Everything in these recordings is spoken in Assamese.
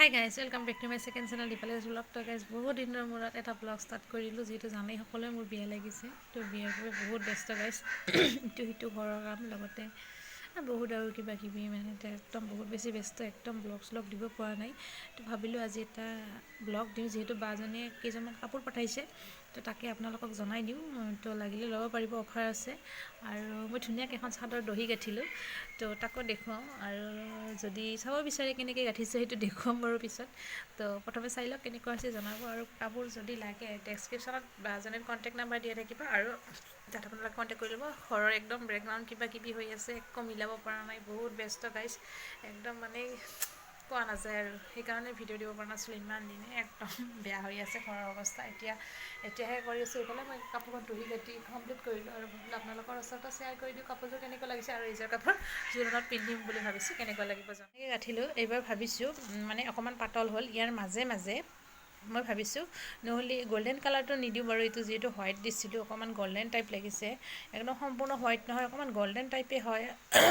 High guys welcome back to my second channel Dipali's blog. তো গাইজ বহুত দিনৰ মূৰত এটা ব্লগ ষ্টাৰ্ট কৰিলোঁ, যিহেতু জানেই সকলোৱে মোৰ বিয়া লাগিছে। তো বিয়াৰ বাবে বহুত ব্যস্ত গাইজ, ইটো সিটো ঘৰৰ কাম, লগতে বহুত আৰু কিবা কিবি, মানে একদম বহুত বেছি ব্যস্ত, একদম ব্লগ শ্লগ দিব পৰা নাই। তো ভাবিলোঁ আজি এটা ব্লগ দিওঁ, যিহেতু বাজনীয়ে কেইজনমান কাপোৰ পঠাইছে, তো তাকে আপোনালোকক জনাই দিওঁ। তো লাগিলে ল'ব পাৰিব, অফাৰ আছে। আৰু মই ধুনীয়াকৈ এখন চাদৰ দহি গাঁঠিলোঁ, তো তাকো দেখুৱাওঁ। আৰু যদি চাব বিচাৰে কেনেকৈ গাঁঠিছে সেইটো দেখুৱাম বাৰু পিছত। তো প্ৰথমে চাই লওক কেনেকুৱা হৈছে জনাব, আৰু কাপোৰ যদি লাগে ডেছক্ৰিপশ্যনত বাজনীৰ কণ্টেক্ট নাম্বাৰ দিয়া থাকিব, আৰু তাত আপোনালোকে কণ্টেক্ট কৰি ল'ব। ঘৰৰ একদম বেকগ্ৰাউণ্ড কিবা কিবি হৈ আছে, একো মিলাব পৰা নাই, বহুত ব্যস্ত গাইজ, একদম মানে কোৱা নাযায় আৰু। সেইকাৰণে ভিডিঅ' দিব পৰা নাছিলোঁ ইমান দিনে, একদম বেয়া হৈ আছে ঘৰৰ অৱস্থা। এতিয়াহে কৰি আছোঁ। এইফালে মই কাপোৰখন দহি গাঁঠি কমপ্লিট কৰিলোঁ, আৰু ভাবিলোঁ আপোনালোকৰ ওচৰতে শ্বেয়াৰ কৰি দিওঁ কাপোৰযোৰ কেনেকুৱা লাগিছে, আৰু এইযোৰ কাপোৰ জোৰোণত পিন্ধিম বুলি ভাবিছোঁ, কেনেকুৱা লাগিব জানো। এনেকৈ গাঁঠিলোঁ। এইবাৰ ভাবিছোঁ মানে অকণমান পাতল হ'ল, ইয়াৰ মাজে মাজে মই ভাবিছোঁ নহ'লে গল্ডেন কালাৰটো নিদিওঁ বাৰু, এইটো যিহেতু হোৱাইট দিছিলোঁ, অকণমান গল্ডেন টাইপ লাগিছে। একদম সম্পূৰ্ণ হোৱাইট নহয়, অকণমান গল্ডেন টাইপে হয়,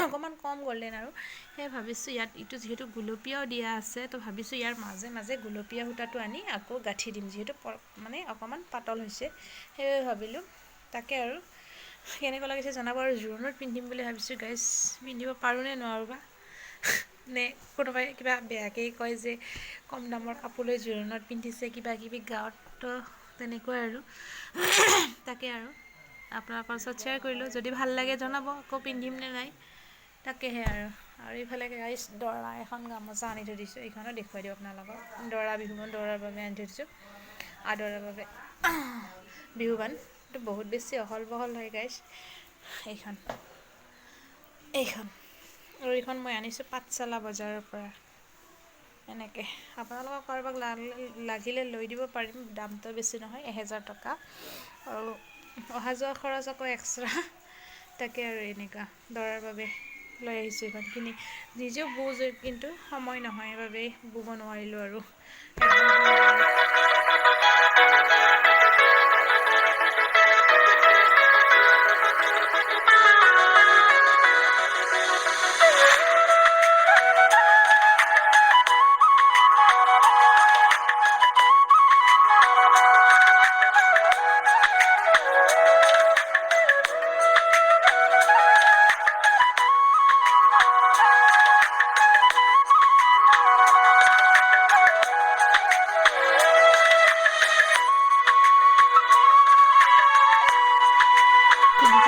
অকণমান কম গল্ডেন। আৰু সেয়ে ভাবিছোঁ ইয়াত এইটো যিহেতু গুলপীয়াও দিয়া আছে, তো ভাবিছোঁ ইয়াৰ মাজে মাজে গুলপীয়া সূতাটো আনি আকৌ গাঁঠি দিম, যিহেতু মানে অকণমান পাতল হৈছে। সেয়ে ভাবিলোঁ তাকে, আৰু কেনেকুৱা লাগিছে জনাব। আৰু জোৰোণত পিন্ধিম বুলি ভাবিছোঁ গাইজ, পিন্ধিব পাৰোঁ নে নোৱাৰোঁ বা, নে কোনোবাই কিবা বেয়াকেই কয় যে কম দামৰ কাপোৰ লৈ জোৰোণত পিন্ধিছে কিবা কিবি গাঁৱত। তো তেনেকুৱাই আৰু তাকে, আৰু আপোনালোকৰ ওচৰত শ্বেয়াৰ কৰিলোঁ। যদি ভাল লাগে জনাব, আকৌ পিন্ধিম নে নাই, তাকেহে। আৰু এইফালে গাইজ দৰা এখন গামোচা আনি থৈ দিছোঁ, এইখনো দেখুৱাই দিওঁ আপোনালোকক। দৰাৰ বাবে আনি থৈ দিছোঁ, আদৰাৰ বাবে বিহুৱানটো বহুত বেছি অহল বহল হয় গাইজ। এইখন আৰু এইখন মই আনিছোঁ পাঠশালা বজাৰৰ পৰা। এনেকৈ আপোনালোকক কাৰোবাক লাগিলে লৈ দিব পাৰিম, দামটো বেছি নহয়, 1000 টকা, আৰু অহা যোৱা খৰচ আকৌ এক্সট্ৰা। তাকে, আৰু এনেকুৱা দৰাৰ বাবে লৈ আহিছোঁ। এইখন কিনি নিজেও বওঁ, কিন্তু সময় নহয় বাবেই ব'ব নোৱাৰিলোঁ। আৰু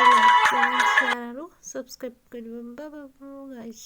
লাইক, কমেণ্ট, শ্বেয়াৰ আৰু ছাবস্ক্ৰাইব কৰি দিব। Bye bye guys.